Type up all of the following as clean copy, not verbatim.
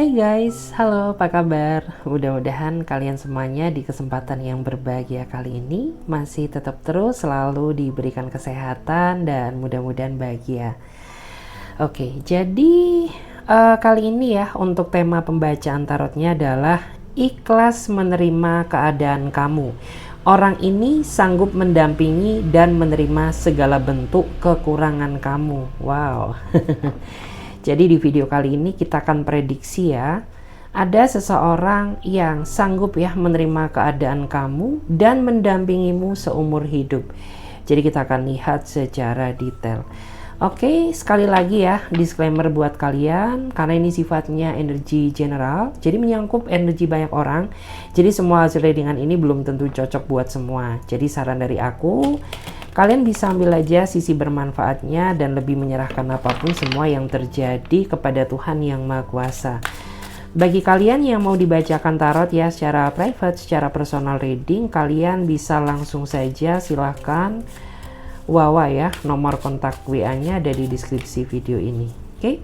Hai guys, halo apa kabar? Mudah-mudahan kalian semuanya di kesempatan yang berbahagia kali ini masih tetap terus selalu diberikan kesehatan dan mudah-mudahan bahagia. Oke, jadi kali ini ya untuk tema pembacaan tarotnya adalah ikhlas menerima keadaan kamu. Orang ini sanggup mendampingi dan menerima segala bentuk kekurangan kamu. Wow. Jadi di video kali ini kita akan prediksi ya, ada seseorang yang sanggup ya menerima keadaan kamu dan mendampingimu seumur hidup. Jadi kita akan lihat secara detail. Oke, sekali lagi ya disclaimer buat kalian, karena ini sifatnya energi general, jadi menyangkut energi banyak orang. Jadi semua hasil readingan ini belum tentu cocok buat semua. Jadi saran dari aku, kalian bisa ambil aja sisi bermanfaatnya dan lebih menyerahkan apapun semua yang terjadi kepada Tuhan Yang Maha Kuasa. Bagi kalian yang mau dibacakan tarot ya secara private, secara personal reading, kalian bisa langsung saja silahkan Wawa ya, nomor kontak WA-nya ada di deskripsi video ini. Oke.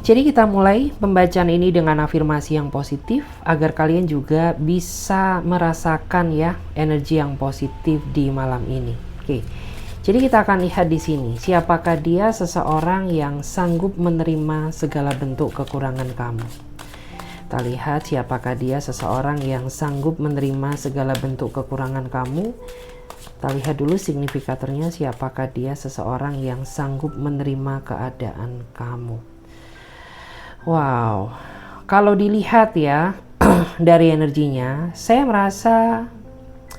Jadi kita mulai pembacaan ini dengan afirmasi yang positif agar kalian juga bisa merasakan ya energi yang positif di malam ini. Oke. Jadi kita akan lihat di sini, siapakah dia seseorang yang sanggup menerima segala bentuk kekurangan kamu. Kita lihat siapakah dia seseorang yang sanggup menerima segala bentuk kekurangan kamu. Kita lihat dulu signifikatornya, siapakah dia seseorang yang sanggup menerima keadaan kamu. Wow, kalau dilihat ya dari energinya, saya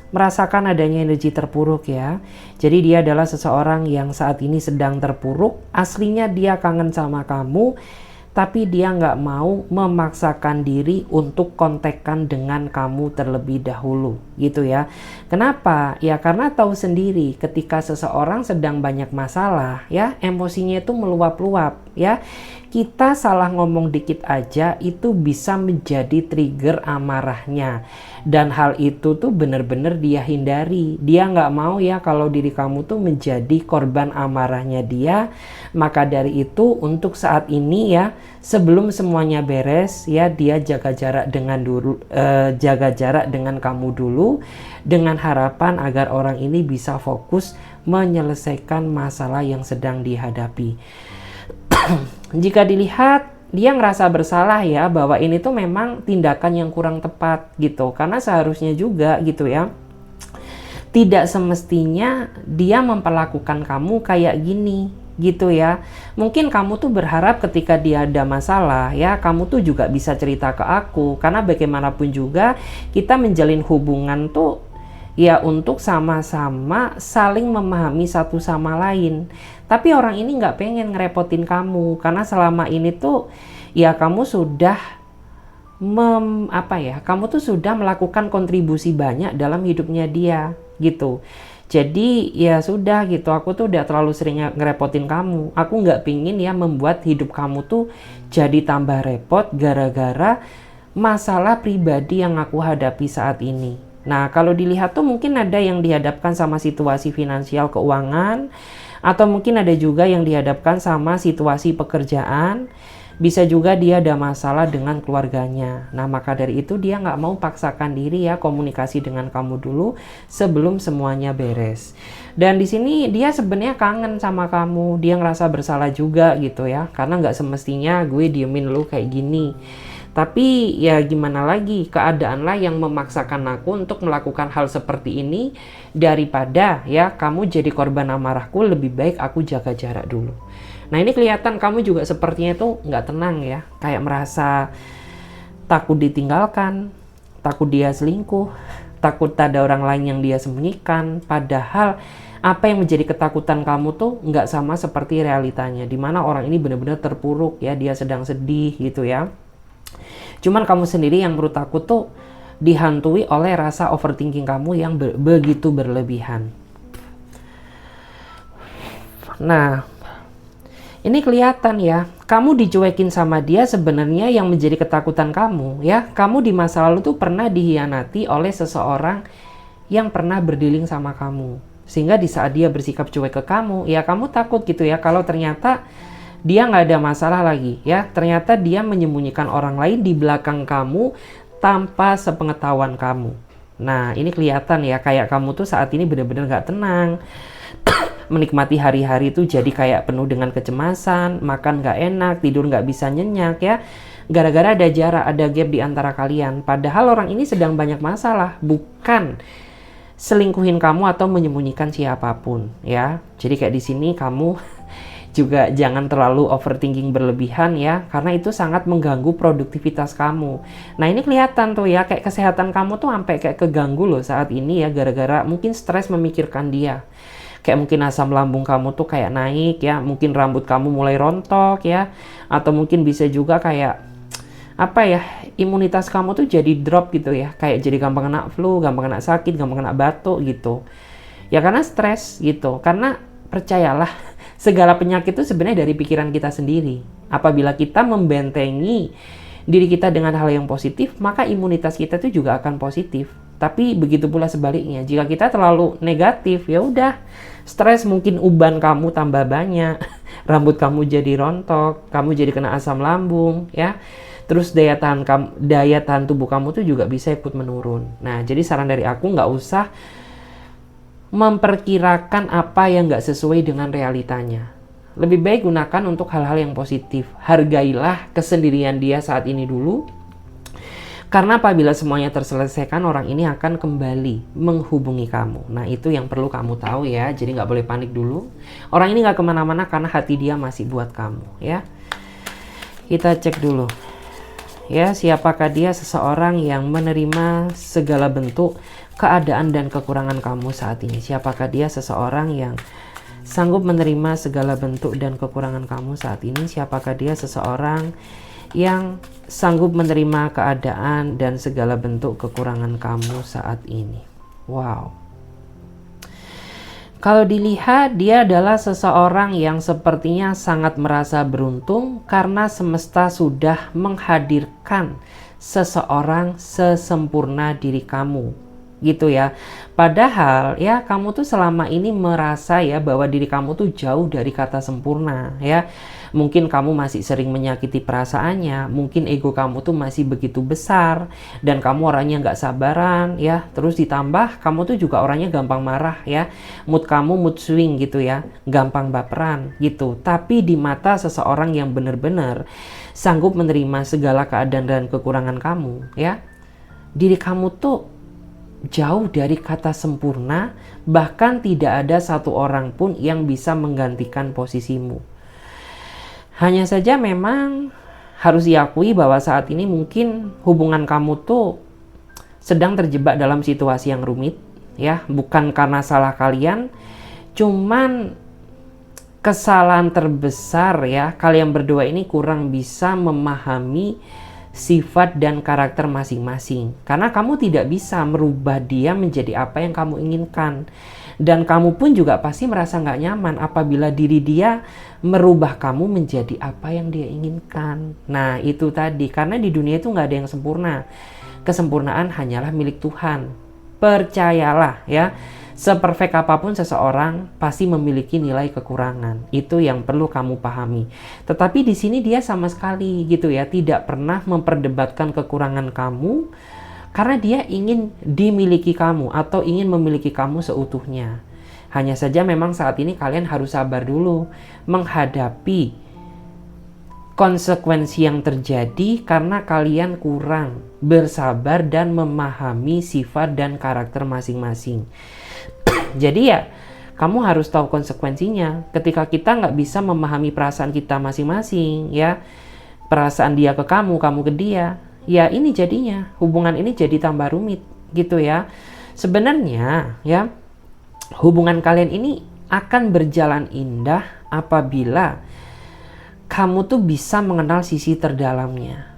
merasakan adanya energi terpuruk ya. Jadi dia adalah seseorang yang saat ini sedang terpuruk. Aslinya dia kangen sama kamu, tapi dia nggak mau memaksakan diri untuk kontekan dengan kamu terlebih dahulu gitu ya. Kenapa? Ya karena tahu sendiri ketika seseorang sedang banyak masalah ya, emosinya itu meluap-luap ya. Kita salah ngomong dikit aja itu bisa menjadi trigger amarahnya. Dan hal itu tuh bener-bener dia hindari. Dia nggak mau ya kalau diri kamu tuh menjadi korban amarahnya dia. Maka dari itu untuk saat ini ya, sebelum semuanya beres ya, dia jaga jarak dengan kamu dulu, dengan harapan agar orang ini bisa fokus menyelesaikan masalah yang sedang dihadapi. Jika dilihat dia ngerasa bersalah ya bahwa ini tuh memang tindakan yang kurang tepat gitu, karena seharusnya juga gitu ya, tidak semestinya dia memperlakukan kamu kayak gini gitu ya. Mungkin kamu tuh berharap ketika dia ada masalah ya, kamu tuh juga bisa cerita ke aku, karena bagaimanapun juga kita menjalin hubungan tuh ya untuk sama-sama saling memahami satu sama lain. Tapi orang ini nggak pengen ngerepotin kamu, karena selama ini tuh ya kamu sudah kamu tuh sudah melakukan kontribusi banyak dalam hidupnya dia gitu. Jadi ya sudah gitu, aku tuh udah terlalu sering ngerepotin kamu. Aku nggak pingin ya membuat hidup kamu tuh jadi tambah repot gara-gara masalah pribadi yang aku hadapi saat ini. Nah, kalau dilihat tuh mungkin ada yang dihadapkan sama situasi finansial keuangan, atau mungkin ada juga yang dihadapkan sama situasi pekerjaan. Bisa juga dia ada masalah dengan keluarganya. Nah, maka dari itu dia nggak mau paksakan diri ya komunikasi dengan kamu dulu sebelum semuanya beres. Dan di sini dia sebenarnya kangen sama kamu. Dia ngerasa bersalah juga gitu ya, karena nggak semestinya gue diemin lu kayak gini. Tapi ya gimana lagi, keadaanlah yang memaksakan aku untuk melakukan hal seperti ini, daripada ya kamu jadi korban amarahku, lebih baik aku jaga jarak dulu. Nah ini kelihatan kamu juga sepertinya tuh nggak tenang ya, kayak merasa takut ditinggalkan, takut dia selingkuh, takut ada orang lain yang dia sembunyikan. Padahal apa yang menjadi ketakutan kamu tuh nggak sama seperti realitanya, dimana orang ini benar-benar terpuruk ya, dia sedang sedih gitu ya. Cuman kamu sendiri yang menurut aku tuh dihantui oleh rasa overthinking kamu yang begitu berlebihan. Nah, ini kelihatan ya, kamu dicuekin sama dia sebenarnya yang menjadi ketakutan kamu ya. Kamu di masa lalu tuh pernah dihianati oleh seseorang yang pernah berdealing sama kamu. Sehingga di saat dia bersikap cuek ke kamu, ya kamu takut gitu ya kalau ternyata dia nggak ada masalah lagi ya. Ternyata dia menyembunyikan orang lain di belakang kamu tanpa sepengetahuan kamu. Nah, ini kelihatan ya, kayak kamu tuh saat ini benar-benar nggak tenang. Menikmati hari-hari itu jadi kayak penuh dengan kecemasan, makan nggak enak, tidur nggak bisa nyenyak ya. Gara-gara ada jarak, ada gap di antara kalian. Padahal orang ini sedang banyak masalah, bukan selingkuhin kamu atau menyembunyikan siapapun ya. Jadi kayak di sini kamu juga jangan terlalu overthinking berlebihan ya, karena itu sangat mengganggu produktivitas kamu. Nah, ini kelihatan tuh ya, kayak kesehatan kamu tuh sampai kayak keganggu loh saat ini ya, gara-gara mungkin stres memikirkan dia. Kayak mungkin asam lambung kamu tuh kayak naik ya, mungkin rambut kamu mulai rontok ya, atau mungkin bisa juga kayak apa ya, imunitas kamu tuh jadi drop gitu ya, kayak jadi gampang kena flu, gampang kena sakit, gampang kena batuk gitu. Ya karena stres gitu, karena percayalah, segala penyakit itu sebenarnya dari pikiran kita sendiri. Apabila kita membentengi diri kita dengan hal yang positif, maka imunitas kita itu juga akan positif. Tapi begitu pula sebaliknya, jika kita terlalu negatif, ya udah, stres, mungkin uban kamu tambah banyak, rambut kamu jadi rontok, kamu jadi kena asam lambung, ya. Terus daya tahan tubuh kamu tuh juga bisa ikut menurun. Nah, jadi saran dari aku, nggak usah memperkirakan apa yang nggak sesuai dengan realitanya. Lebih baik gunakan untuk hal-hal yang positif. Hargailah kesendirian dia saat ini dulu. Karena apabila semuanya terselesaikan, orang ini akan kembali menghubungi kamu. Nah, itu yang perlu kamu tahu ya. Jadi nggak boleh panik dulu. Orang ini nggak kemana-mana karena hati dia masih buat kamu ya. Kita cek dulu. Ya, siapakah dia? Seseorang yang menerima segala bentuk keadaan dan kekurangan kamu saat ini. Siapakah dia? Seseorang yang sanggup menerima segala bentuk dan kekurangan kamu saat ini. Siapakah dia? Seseorang yang sanggup menerima keadaan dan segala bentuk kekurangan kamu saat ini. Wow. Kalau dilihat, dia adalah seseorang yang sepertinya sangat merasa beruntung karena semesta sudah menghadirkan seseorang sesempurna diri kamu. Gitu ya. Padahal ya, kamu tuh selama ini merasa ya bahwa diri kamu tuh jauh dari kata sempurna ya. Mungkin kamu masih sering menyakiti perasaannya, mungkin ego kamu tuh masih begitu besar, dan kamu orangnya nggak sabaran ya. Terus ditambah kamu tuh juga orangnya gampang marah ya. Mood kamu mood swing gitu ya, gampang baperan gitu. Tapi di mata seseorang yang benar-benar sanggup menerima segala keadaan dan kekurangan kamu ya, diri kamu tuh jauh dari kata sempurna, bahkan tidak ada satu orang pun yang bisa menggantikan posisimu. Hanya saja memang harus diakui bahwa saat ini mungkin hubungan kamu tuh sedang terjebak dalam situasi yang rumit ya, bukan karena salah kalian, cuman kesalahan terbesar ya, kalian berdua ini kurang bisa memahami sifat dan karakter masing-masing. Karena kamu tidak bisa merubah dia menjadi apa yang kamu inginkan. Dan kamu pun juga pasti merasa nggak nyaman apabila diri dia merubah kamu menjadi apa yang dia inginkan. Nah, itu tadi. Karena di dunia itu nggak ada yang sempurna. Kesempurnaan hanyalah milik Tuhan. Percayalah ya. Seperfect apapun seseorang pasti memiliki nilai kekurangan. Itu yang perlu kamu pahami. Tetapi di sini dia sama sekali gitu ya, tidak pernah memperdebatkan kekurangan kamu karena dia ingin dimiliki kamu atau ingin memiliki kamu seutuhnya. Hanya saja memang saat ini kalian harus sabar dulu menghadapi konsekuensi yang terjadi karena kalian kurang bersabar dan memahami sifat dan karakter masing-masing. Jadi ya, kamu harus tahu konsekuensinya. Ketika kita nggak bisa memahami perasaan kita masing-masing, ya, perasaan dia ke kamu, kamu ke dia, ya ini jadinya, hubungan ini jadi tambah rumit, gitu ya. Sebenarnya, ya, hubungan kalian ini akan berjalan indah apabila kamu tuh bisa mengenal sisi terdalamnya.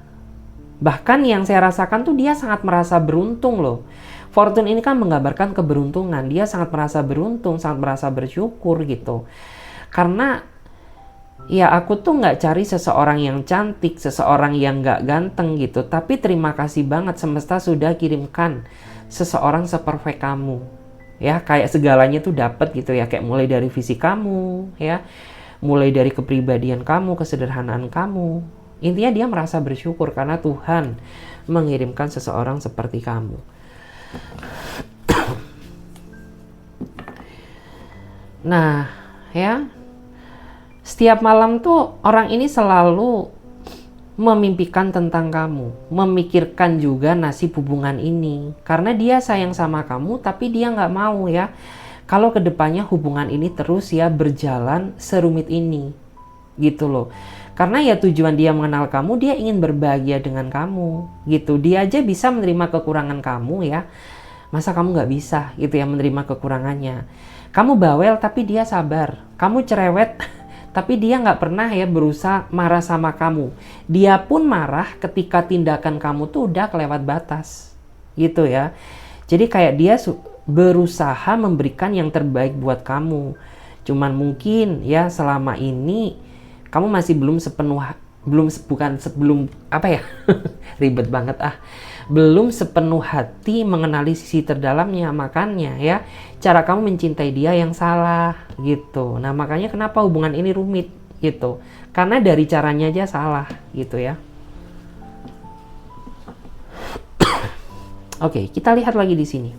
Bahkan yang saya rasakan tuh dia sangat merasa beruntung loh. Fortune ini kan menggambarkan keberuntungan. Dia sangat merasa beruntung, sangat merasa bersyukur gitu. Karena ya aku tuh nggak cari seseorang yang cantik, seseorang yang nggak ganteng gitu. Tapi terima kasih banget semesta sudah kirimkan seseorang seperfect kamu. Ya kayak segalanya tuh dapet gitu ya. Kayak mulai dari fisik kamu ya. mulai dari kepribadian kamu, kesederhanaan kamu. Intinya dia merasa bersyukur karena Tuhan mengirimkan seseorang seperti kamu. Nah, ya, setiap malam tuh orang ini selalu memimpikan tentang kamu, memikirkan juga nasib hubungan ini. Karena dia sayang sama kamu, tapi dia nggak mau ya, kalau kedepannya hubungan ini terus ya berjalan serumit ini, gitu loh. Karena ya tujuan dia mengenal kamu, dia ingin berbahagia dengan kamu, gitu. Dia aja bisa menerima kekurangan kamu ya, masa kamu nggak bisa gitu ya menerima kekurangannya. Kamu bawel tapi dia sabar. Kamu cerewet tapi dia nggak pernah ya berusaha marah sama kamu. Dia pun marah ketika tindakan kamu tuh udah kelewat batas. Gitu ya. Jadi kayak dia berusaha memberikan yang terbaik buat kamu. Cuman mungkin ya selama ini kamu masih belum ribet banget belum sepenuh hati mengenali sisi terdalamnya. Makanya ya cara kamu mencintai dia yang salah gitu. Nah makanya kenapa hubungan ini rumit gitu, karena dari caranya aja salah gitu ya. Oke, kita lihat lagi di sini.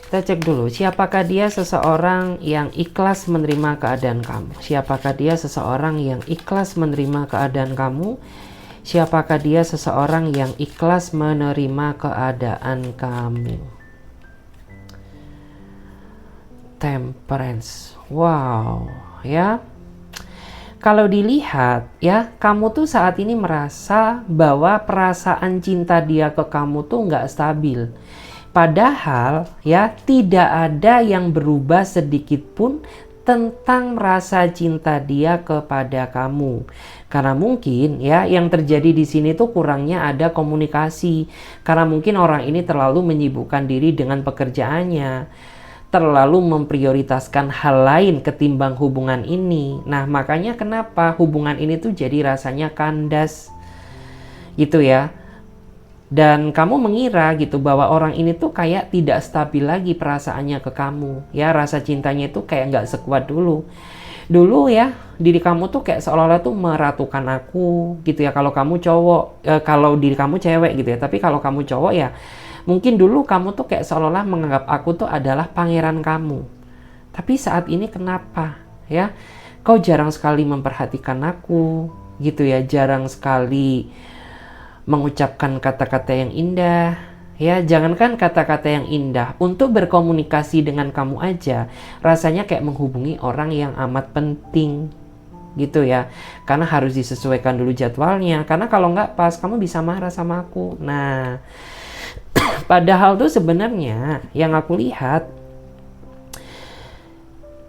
Kita cek dulu, siapakah dia seseorang yang ikhlas menerima keadaan kamu? Siapakah dia seseorang yang ikhlas menerima keadaan kamu? Siapakah dia seseorang yang ikhlas menerima keadaan kamu? Temperance. Wow, ya. Kalau dilihat ya, kamu tuh saat ini merasa bahwa perasaan cinta dia ke kamu tuh nggak stabil. Padahal ya tidak ada yang berubah sedikit pun tentang rasa cinta dia kepada kamu. Karena mungkin ya yang terjadi di sini tuh kurangnya ada komunikasi. Karena mungkin orang ini terlalu menyibukkan diri dengan pekerjaannya, terlalu memprioritaskan hal lain ketimbang hubungan ini. Nah, makanya kenapa hubungan ini tuh jadi rasanya kandas. Gitu ya. Dan kamu mengira gitu bahwa orang ini tuh kayak tidak stabil lagi perasaannya ke kamu. Ya, rasa cintanya itu kayak nggak sekuat dulu. Dulu ya, diri kamu tuh kayak seolah-olah tuh meratukan aku gitu ya. Kalau kamu cowok, kalau diri kamu cewek gitu ya. Tapi kalau kamu cowok ya, mungkin dulu kamu tuh kayak seolah-olah menganggap aku tuh adalah pangeran kamu. Tapi saat ini kenapa ya? Kau jarang sekali memperhatikan aku gitu ya. Jarang sekali mengucapkan kata-kata yang indah. Ya, jangankan kata-kata yang indah, untuk berkomunikasi dengan kamu aja rasanya kayak menghubungi orang yang amat penting gitu ya. Karena harus disesuaikan dulu jadwalnya, karena kalau nggak pas kamu bisa marah sama aku. Nah, padahal tuh sebenarnya yang aku lihat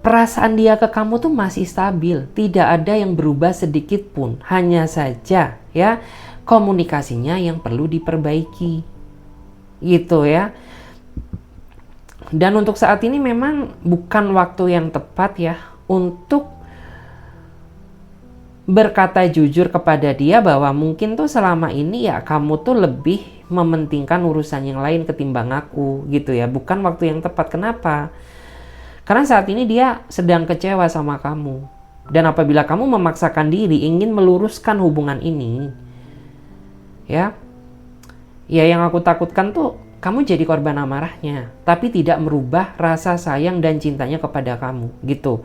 perasaan dia ke kamu tuh masih stabil, tidak ada yang berubah sedikit pun. Hanya saja ya komunikasinya yang perlu diperbaiki gitu ya. Dan untuk saat ini memang bukan waktu yang tepat ya untuk berkata jujur kepada dia bahwa mungkin tuh selama ini ya kamu tuh lebih mementingkan urusan yang lain ketimbang aku gitu ya. Bukan waktu yang tepat. Kenapa? Karena saat ini dia sedang kecewa sama kamu. Dan apabila kamu memaksakan diri ingin meluruskan hubungan ini, ya yang aku takutkan tuh kamu jadi korban amarahnya, tapi tidak merubah rasa sayang dan cintanya kepada kamu gitu.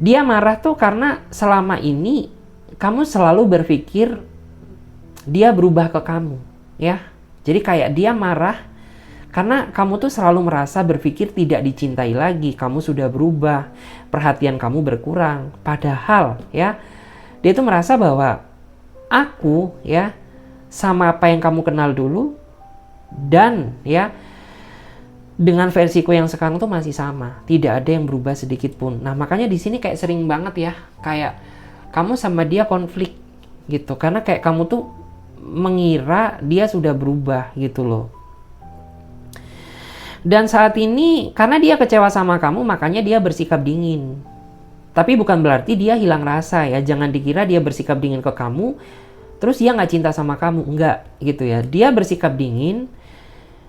Dia marah tuh karena selama ini kamu selalu berpikir dia berubah ke kamu ya. Jadi kayak dia marah karena kamu tuh selalu merasa berpikir tidak dicintai lagi, kamu sudah berubah, perhatian kamu berkurang. Padahal ya dia tuh merasa bahwa aku ya sama apa yang kamu kenal dulu dan ya dengan versiku yang sekarang tuh masih sama, tidak ada yang berubah sedikit pun. Nah makanya di sini kayak sering banget ya kayak kamu sama dia konflik gitu, karena kayak kamu tuh mengira dia sudah berubah gitu loh. Dan saat ini karena dia kecewa sama kamu makanya dia bersikap dingin. Tapi bukan berarti dia hilang rasa ya. Jangan dikira dia bersikap dingin ke kamu terus dia nggak cinta sama kamu. Enggak gitu ya. Dia bersikap dingin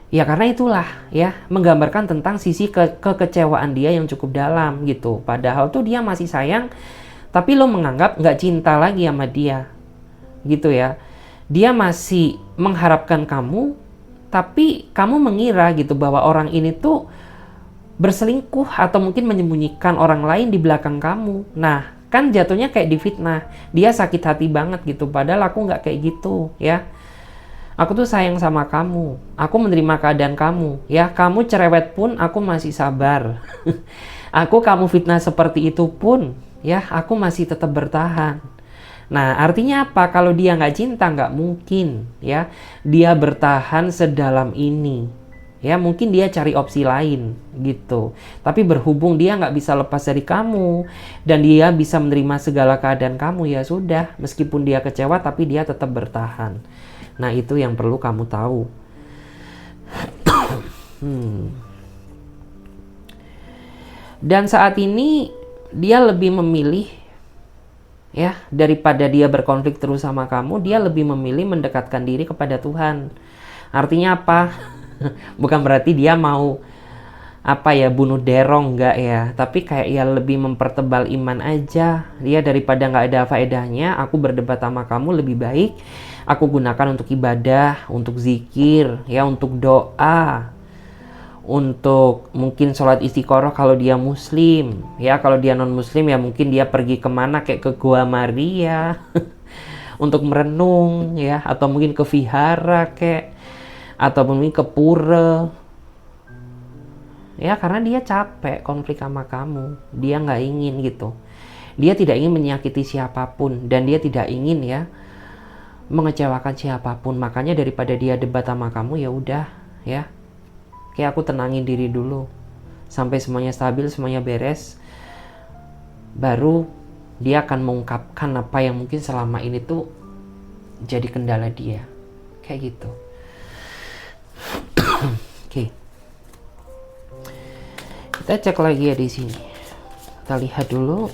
Ya karena itulah ya, menggambarkan tentang sisi kekecewaan dia yang cukup dalam gitu. Padahal tuh dia masih sayang, tapi lo menganggap nggak cinta lagi sama dia gitu ya. Dia masih mengharapkan kamu, tapi kamu mengira gitu bahwa orang ini tuh berselingkuh atau mungkin menyembunyikan orang lain di belakang kamu. Nah, kan jatuhnya kayak difitnah. Dia sakit hati banget gitu, padahal aku nggak kayak gitu ya. Aku tuh sayang sama kamu. Aku menerima keadaan kamu. Ya, kamu cerewet pun aku masih sabar. Kamu fitnah seperti itu pun, ya, aku masih tetap bertahan. Nah, artinya apa? Kalau dia nggak cinta, nggak mungkin, ya, dia bertahan sedalam ini. Ya, mungkin dia cari opsi lain, gitu. Tapi berhubung dia nggak bisa lepas dari kamu, dan dia bisa menerima segala keadaan kamu, ya sudah. Meskipun dia kecewa, tapi dia tetap bertahan. Nah, itu yang perlu kamu tahu. Dan saat ini dia lebih memilih, ya, daripada dia berkonflik terus sama kamu, dia lebih memilih mendekatkan diri kepada Tuhan. Artinya apa? Bukan berarti dia mau bunuh derong, enggak ya, tapi kayak ya lebih mempertebal iman aja. Dia daripada nggak ada faedahnya aku berdebat sama kamu, lebih baik aku gunakan untuk ibadah, untuk zikir, ya, untuk doa, untuk mungkin sholat istiqoroh kalau dia muslim, ya. Kalau dia non muslim ya mungkin dia pergi kemana, kayak ke Gua Maria untuk merenung, ya, atau mungkin ke vihara kayak, atau mungkin ke pura, ya, karena dia capek konflik sama kamu. Dia nggak ingin gitu. Dia tidak ingin menyakiti siapapun, dan dia tidak ingin, ya, mengecewakan siapapun. Makanya daripada dia debat sama kamu, ya udah, ya, kayak aku tenangin diri dulu sampai semuanya stabil, semuanya beres, baru dia akan mengungkapkan apa yang mungkin selama ini tuh jadi kendala dia, kayak gitu. Oke. Kita cek lagi ya di sini. Kita lihat dulu.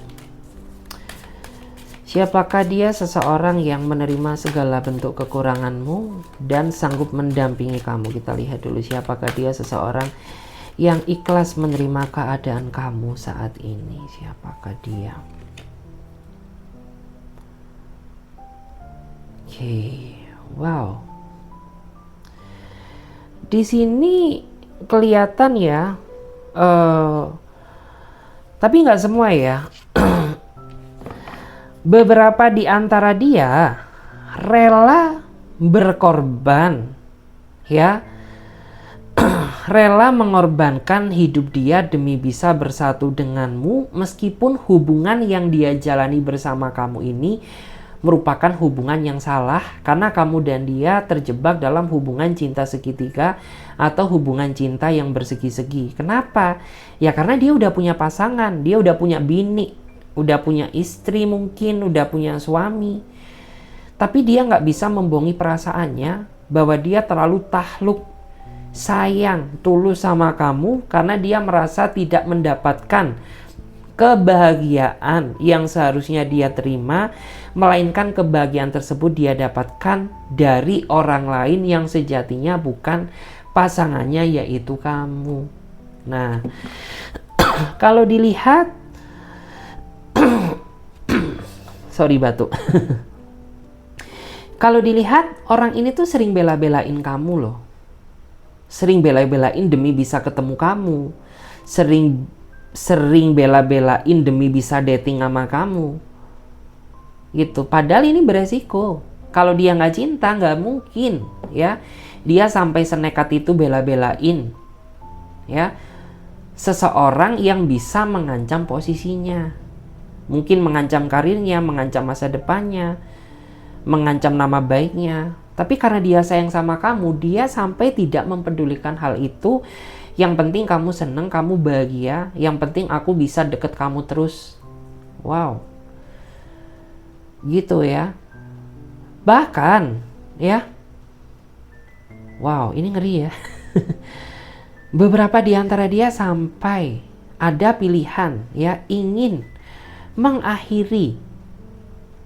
Siapakah dia? Seseorang yang menerima segala bentuk kekuranganmu dan sanggup mendampingi kamu. Kita lihat dulu, siapakah dia? Seseorang yang ikhlas menerima keadaan kamu saat ini. Siapakah dia? Oke, wow. Di sini kelihatan ya, tapi nggak semua ya. Beberapa di antara dia rela berkorban, ya, rela mengorbankan hidup dia demi bisa bersatu denganmu, meskipun hubungan yang dia jalani bersama kamu ini merupakan hubungan yang salah, karena kamu dan dia terjebak dalam hubungan cinta segitiga atau hubungan cinta yang bersegi-segi. Kenapa? Ya karena dia udah punya pasangan, dia udah punya bini, udah punya istri, mungkin udah punya suami, tapi dia nggak bisa membohongi perasaannya bahwa dia terlalu takluk, sayang, tulus sama kamu, karena dia merasa tidak mendapatkan kebahagiaan yang seharusnya dia terima, melainkan kebahagiaan tersebut dia dapatkan dari orang lain yang sejatinya bukan pasangannya, yaitu kamu. Nah, kalau dilihat sorry batuk. Kalau dilihat, orang ini tuh sering bela-belain kamu loh. Sering bela-belain demi bisa ketemu kamu. Sering bela-belain demi bisa dating sama kamu. Gitu. Padahal ini beresiko. Kalau dia nggak cinta, nggak mungkin, ya, dia sampai senekat itu bela-belain, ya, seseorang yang bisa mengancam posisinya. Mungkin mengancam karirnya, mengancam masa depannya, mengancam nama baiknya. Tapi karena dia sayang sama kamu, dia sampai tidak mempedulikan hal itu. Yang penting kamu seneng, kamu bahagia. Yang penting aku bisa deket kamu terus. Wow. Gitu ya. Bahkan, ya. Wow, ini ngeri ya. Beberapa di antara dia sampai ada pilihan, ya, ingin mengakhiri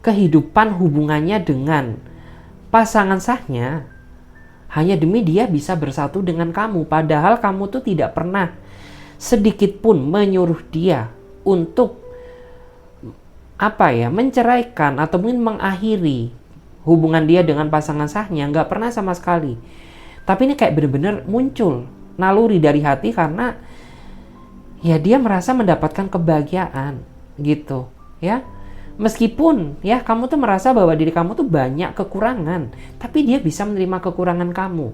kehidupan hubungannya dengan pasangan sahnya hanya demi dia bisa bersatu dengan kamu. Padahal kamu tuh tidak pernah sedikit pun menyuruh dia untuk menceraikan atau mungkin mengakhiri hubungan dia dengan pasangan sahnya. Nggak pernah sama sekali. Tapi ini kayak bener-bener muncul naluri dari hati karena ya dia merasa mendapatkan kebahagiaan gitu ya. Meskipun ya kamu tuh merasa bahwa diri kamu tuh banyak kekurangan, tapi dia bisa menerima kekurangan kamu.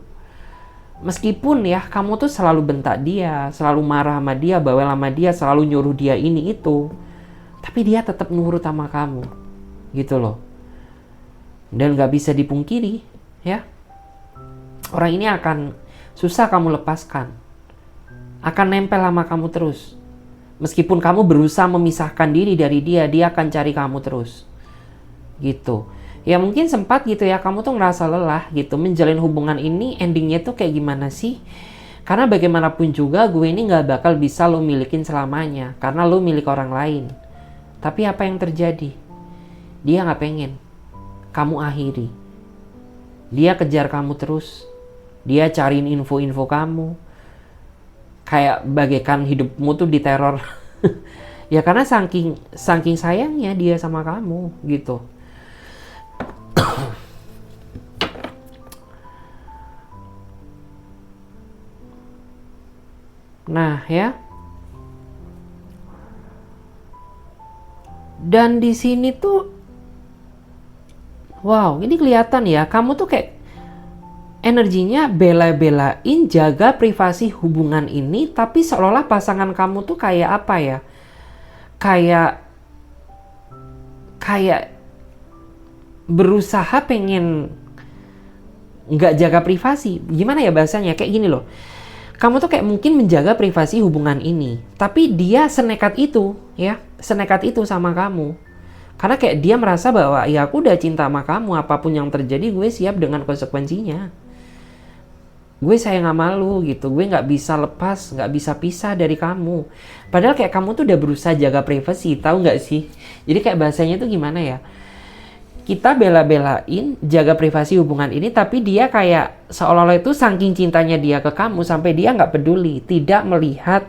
Meskipun ya kamu tuh selalu bentak dia, selalu marah sama dia, bawel sama dia, selalu nyuruh dia ini itu, tapi dia tetap nurut sama kamu gitu loh. Dan gak bisa dipungkiri ya, orang ini akan susah kamu lepaskan, akan nempel sama kamu terus. Meskipun kamu berusaha memisahkan diri dari dia, dia akan cari kamu terus gitu. Ya mungkin sempat gitu ya kamu tuh ngerasa lelah gitu menjalin hubungan ini. Endingnya tuh kayak gimana sih? Karena bagaimanapun juga gue ini gak bakal bisa lo milikin selamanya, karena lo milik orang lain. Tapi apa yang terjadi? Dia gak pengen kamu akhiri. Dia kejar kamu terus. Dia cariin info-info kamu. Kayak bagaikan hidupmu tuh diteror. Ya karena saking sayangnya dia sama kamu gitu. Nah ya. Dan di sini tuh wow, ini kelihatan ya, kamu tuh kayak energinya bela-belain jaga privasi hubungan ini, tapi seolah-olah pasangan kamu tuh kayak apa ya? Kayak berusaha pengen nggak jaga privasi. Gimana ya bahasanya? Kayak gini loh. Kamu tuh kayak mungkin menjaga privasi hubungan ini, tapi dia senekat itu ya, senekat itu sama kamu. Karena kayak dia merasa bahwa ya aku udah cinta sama kamu, apapun yang terjadi gue siap dengan konsekuensinya. Gue sayang sama lu gitu, gue gak bisa lepas, gak bisa pisah dari kamu. Padahal kayak kamu tuh udah berusaha jaga privasi, tahu gak sih? Jadi kayak bahasanya tuh gimana ya? Kita bela-belain jaga privasi hubungan ini, tapi dia kayak seolah-olah itu saking cintanya dia ke kamu sampai dia gak peduli, tidak melihat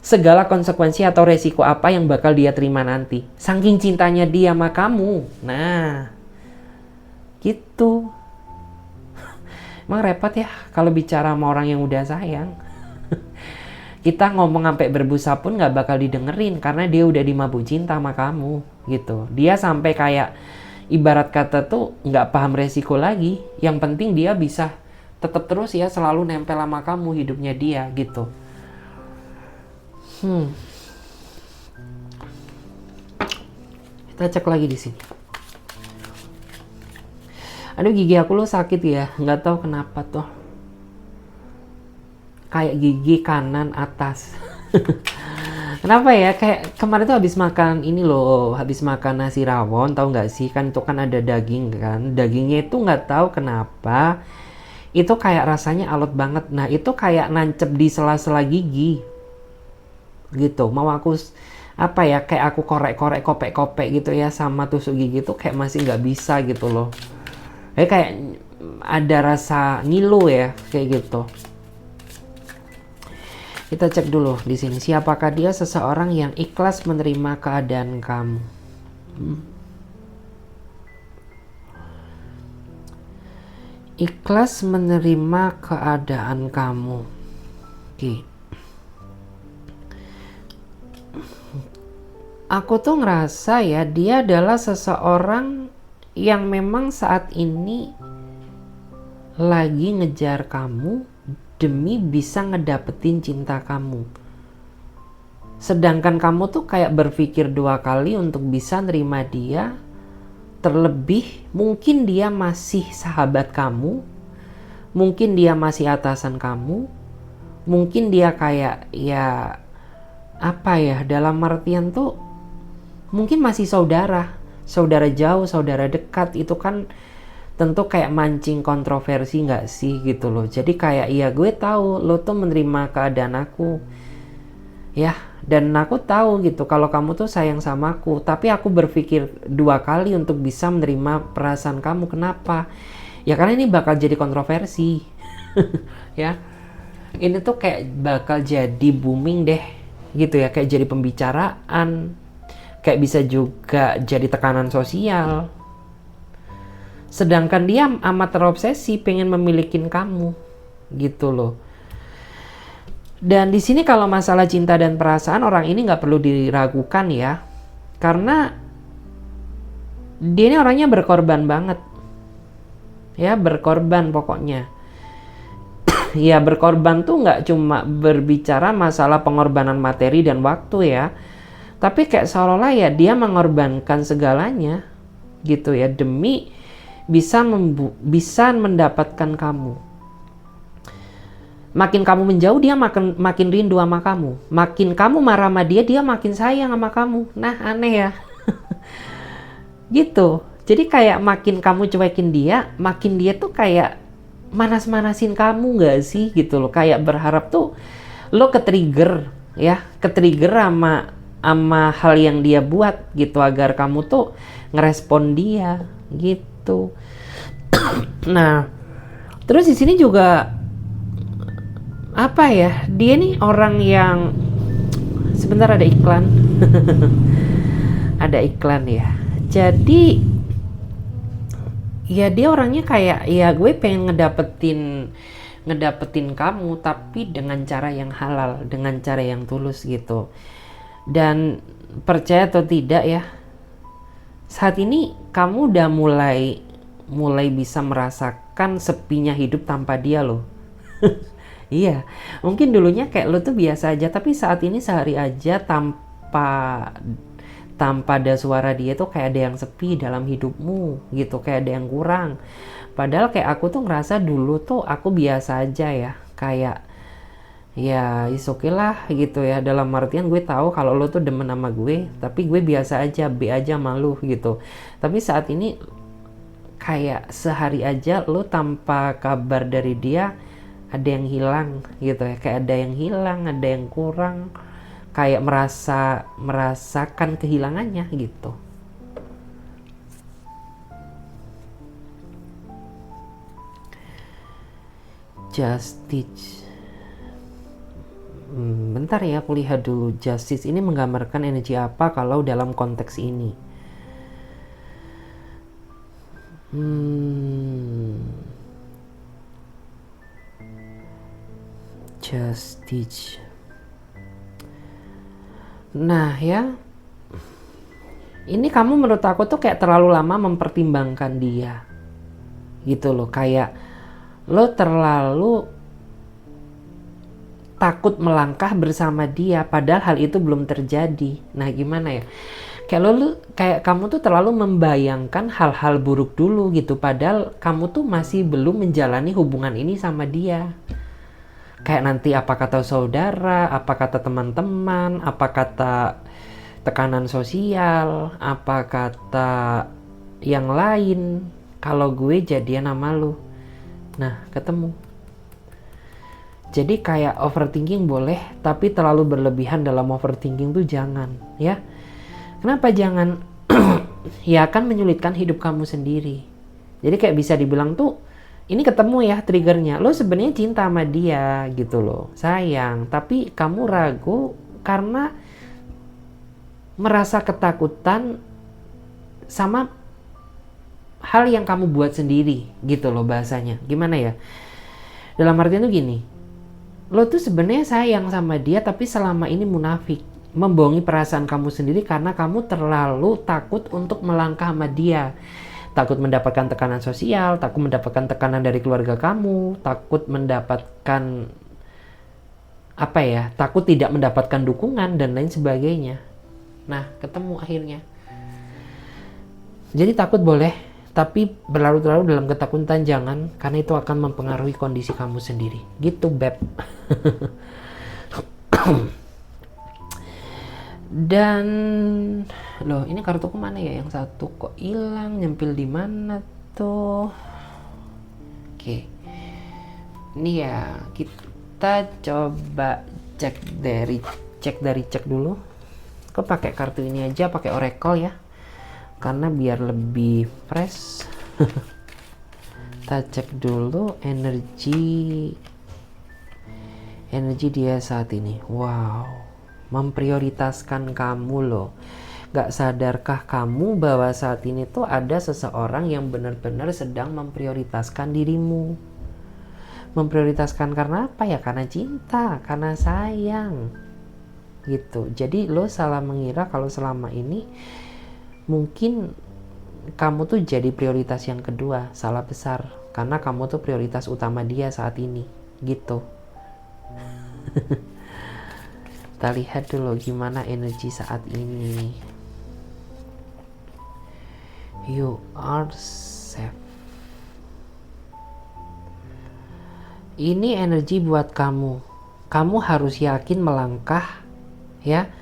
segala konsekuensi atau resiko apa yang bakal dia terima nanti. Saking cintanya dia sama kamu. Nah, gitu. Emang repot ya kalau bicara sama orang yang udah sayang. Kita ngomong sampai berbusa pun gak bakal didengerin karena dia udah dimabuk cinta sama kamu gitu. Dia sampai kayak ibarat kata tuh gak paham resiko lagi. Yang penting dia bisa tetap terus ya selalu nempel sama kamu hidupnya dia gitu. Kita cek lagi di sini. Aduh, gigi aku lo sakit ya, nggak tahu kenapa tuh. Kayak gigi kanan atas. Kenapa ya? Kayak kemarin tuh habis makan ini loh, habis makan nasi rawon, tahu nggak sih? Kan itu kan ada daging kan. Dagingnya itu nggak tahu kenapa. Itu kayak rasanya alot banget. Nah itu kayak nancep di sela-sela gigi. Gitu. Mau aku kayak aku korek-korek kopek-kopek gitu ya sama tusuk gigi tuh kayak masih nggak bisa gitu loh. Kayak ada rasa ngilu ya kayak gitu. Kita cek dulu di sini, siapakah dia seseorang yang ikhlas menerima keadaan kamu. Ikhlas menerima keadaan kamu. Oke. Aku tuh ngerasa ya dia adalah seseorang yang memang saat ini lagi ngejar kamu demi bisa ngedapetin cinta kamu. Sedangkan kamu tuh kayak berpikir 2 kali untuk bisa nerima dia. Terlebih mungkin dia masih sahabat kamu, mungkin dia masih atasan kamu, mungkin dia kayak ya dalam artian tuh mungkin masih saudara jauh, saudara dekat. Itu kan tentu kayak mancing kontroversi gak sih gitu loh. Jadi kayak ya gue tahu lo tuh menerima keadaan aku ya, dan aku tahu gitu kalau kamu tuh sayang sama aku, tapi aku berpikir 2 kali untuk bisa menerima perasaan kamu. Kenapa? Ya karena ini bakal jadi kontroversi. Ya. Ini tuh kayak bakal jadi booming deh. Gitu ya, kayak jadi pembicaraan. Kayak bisa juga jadi tekanan sosial. Sedangkan dia amat terobsesi pengen memiliki kamu. Gitu loh. Dan di sini kalau masalah cinta dan perasaan, orang ini nggak perlu diragukan ya. Karena dia ini orangnya berkorban banget. Ya, berkorban pokoknya. Ya, berkorban tuh nggak cuma berbicara masalah pengorbanan materi dan waktu ya. Tapi kayak seolah-olah ya dia mengorbankan segalanya gitu ya demi bisa mendapatkan kamu. Makin kamu menjauh, dia makin rindu sama kamu. Makin kamu marah sama dia, dia makin sayang sama kamu. Nah, aneh ya. Gitu. Jadi kayak makin kamu cuekin dia, makin dia tuh kayak manas-manasin kamu gak sih? Gitu loh. Kayak berharap tuh lo ke-trigger ya. Ke-trigger sama hal yang dia buat gitu. Agar kamu tuh ngerespon dia gitu. Nah, terus di sini juga apa ya, dia nih orang yang sebentar ada iklan. Ada iklan ya, jadi ya dia orangnya kayak ya gue pengen ngedapetin kamu tapi dengan cara yang halal, dengan cara yang tulus gitu. Dan percaya atau tidak ya, saat ini kamu udah mulai bisa merasakan sepinya hidup tanpa dia loh. Iya, mungkin dulunya kayak lo tuh biasa aja, tapi saat ini sehari aja tanpa ada suara dia tuh kayak ada yang sepi dalam hidupmu gitu, kayak ada yang kurang. Padahal kayak aku tuh ngerasa dulu tuh aku biasa aja ya, kayak ya is okay lah gitu ya, dalam artian gue tahu kalau lo tuh demen sama gue, tapi gue biasa aja, be aja malu gitu. Tapi saat ini kayak sehari aja lo tanpa kabar dari dia, ada yang hilang gitu ya, kayak ada yang hilang, ada yang kurang, kayak merasakan kehilangannya gitu. Justice, bentar ya, aku lihat dulu. Justice ini menggambarkan energi apa kalau dalam konteks ini? Justice. Nah ya, ini kamu menurut aku tuh kayak terlalu lama mempertimbangkan dia gitu loh, kayak lo terlalu takut melangkah bersama dia padahal hal itu belum terjadi. Nah gimana ya, kayak kamu tuh terlalu membayangkan hal-hal buruk dulu gitu, padahal kamu tuh masih belum menjalani hubungan ini sama dia. Kayak nanti apa kata saudara, apa kata teman-teman, apa kata tekanan sosial, apa kata yang lain kalau gue jadian sama lu. Nah, ketemu. Jadi kayak overthinking boleh, tapi terlalu berlebihan dalam overthinking tuh jangan, ya. Kenapa jangan? Ya akan menyulitkan hidup kamu sendiri. Jadi kayak bisa dibilang tuh, ini ketemu ya triggernya, lo sebenarnya cinta sama dia gitu loh, sayang, tapi kamu ragu karena merasa ketakutan sama hal yang kamu buat sendiri gitu loh bahasanya. Gimana ya, dalam artian tuh gini, lo tuh sebenarnya sayang sama dia tapi selama ini munafik, membohongi perasaan kamu sendiri karena kamu terlalu takut untuk melangkah sama dia. Takut mendapatkan tekanan sosial, takut mendapatkan tekanan dari keluarga kamu, takut mendapatkan apa ya, takut tidak mendapatkan dukungan dan lain sebagainya. Nah, ketemu akhirnya. Jadi takut boleh, tapi berlarut-larut dalam ketakutan jangan, karena itu akan mempengaruhi kondisi kamu sendiri. Gitu, Beb. Dan loh, ini kartuku mana ya, yang satu kok hilang, nyempil di mana tuh? Oke, ini ya kita coba cek dulu. Kok pakai kartu ini aja, pakai oracle ya, karena biar lebih fresh. Kita cek dulu energi dia saat ini. Wow, memprioritaskan kamu loh. Gak sadarkah kamu bahwa saat ini tuh ada seseorang yang benar-benar sedang memprioritaskan dirimu? Memprioritaskan karena apa ya? Karena cinta, karena sayang gitu. Jadi lo salah mengira kalau selama ini mungkin kamu tuh jadi prioritas yang kedua. Salah besar, karena kamu tuh prioritas utama dia saat ini gitu. Kita lihat dulu gimana energi saat ini. You are safe. Ini energi buat kamu. Kamu harus yakin melangkah, ya.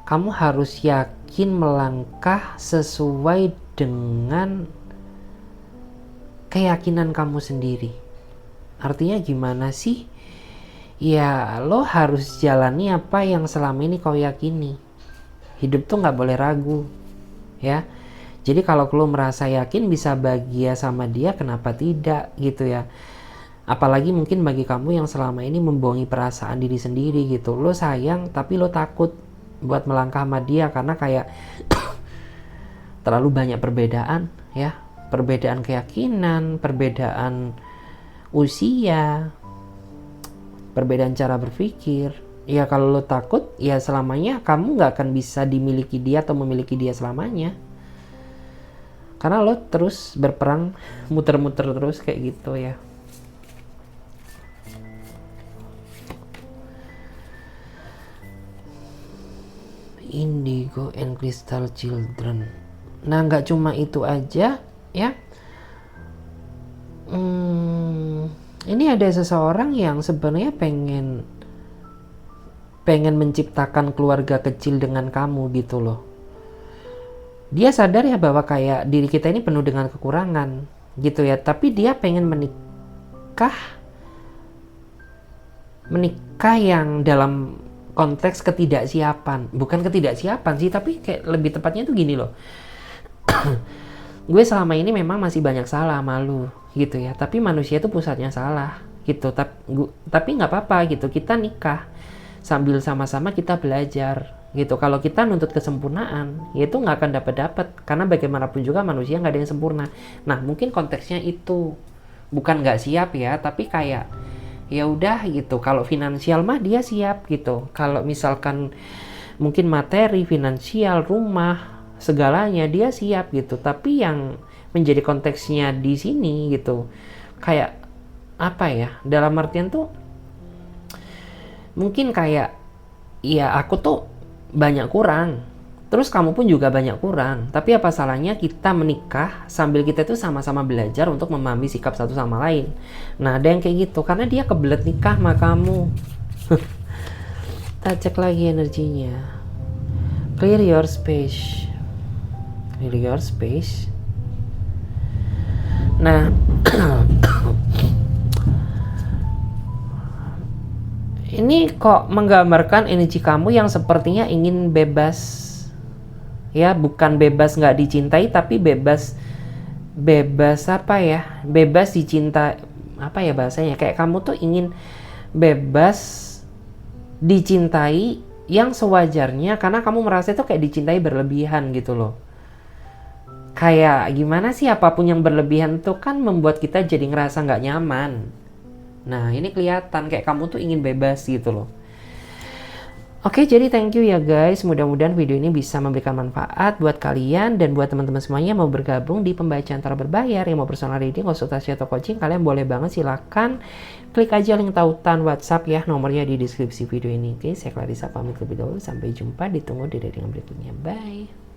Kamu harus yakin melangkah sesuai dengan keyakinan kamu sendiri. Artinya gimana sih? Ya, lo harus jalani apa yang selama ini kau yakini. Hidup tuh nggak boleh ragu, ya. Jadi kalau lo merasa yakin bisa bahagia sama dia, kenapa tidak gitu ya. Apalagi mungkin bagi kamu yang selama ini membohongi perasaan diri sendiri gitu. Lo sayang tapi lo takut buat melangkah sama dia karena kayak terlalu banyak perbedaan ya. Perbedaan keyakinan, perbedaan usia, perbedaan cara berpikir. Ya kalau lo takut, ya selamanya kamu gak akan bisa dimiliki dia atau memiliki dia selamanya. Karena lo terus berperang, muter-muter terus kayak gitu ya. Indigo and Crystal Children. Nah gak cuma itu aja ya. Ini ada seseorang yang sebenarnya pengen menciptakan keluarga kecil dengan kamu gitu loh. Dia sadar ya bahwa kayak diri kita ini penuh dengan kekurangan gitu ya, tapi dia pengen menikah yang dalam konteks ketidaksiapan. Bukan ketidaksiapan sih, tapi kayak lebih tepatnya tuh gini loh. Gue selama ini memang masih banyak salah, malu gitu ya, tapi manusia itu pusatnya salah gitu. Tapi nggak apa-apa gitu, kita nikah sambil sama-sama kita belajar gitu. Kalau kita nuntut kesempurnaan, ya itu nggak akan dapat karena bagaimanapun juga manusia nggak ada yang sempurna. Nah mungkin konteksnya itu bukan nggak siap ya, tapi kayak ya udah gitu. Kalau finansial mah dia siap gitu. Kalau misalkan mungkin materi, finansial, rumah, segalanya dia siap gitu. Tapi yang menjadi konteksnya di sini gitu, kayak apa ya, dalam artian tuh mungkin kayak ya aku tuh banyak kurang, terus kamu pun juga banyak kurang, tapi apa salahnya kita menikah sambil kita tuh sama-sama belajar untuk memahami sikap satu sama lain. Nah ada yang kayak gitu karena dia kebelet nikah sama kamu. Kita cek lagi energinya. Clear your space. Clear your space. Nah ini kok menggambarkan energi kamu yang sepertinya ingin bebas ya, bukan bebas nggak dicintai, tapi bebas apa ya, bebas dicinta, apa ya bahasanya, kayak kamu tuh ingin bebas dicintai yang sewajarnya karena kamu merasa itu kayak dicintai berlebihan gitu loh. Kayak gimana sih, apapun yang berlebihan tuh kan membuat kita jadi ngerasa nggak nyaman. Nah ini kelihatan kayak kamu tuh ingin bebas gitu loh. Oke, jadi thank you ya guys. Mudah-mudahan video ini bisa memberikan manfaat buat kalian dan buat teman-teman semuanya yang mau bergabung di pembacaan tarot berbayar, yang mau personal reading, konsultasi atau coaching, kalian boleh banget silahkan klik aja link tautan WhatsApp ya, nomornya di deskripsi video ini. Oke, saya Clarissa pamit lebih dahulu. Sampai jumpa, ditunggu di reading berikutnya. Bye.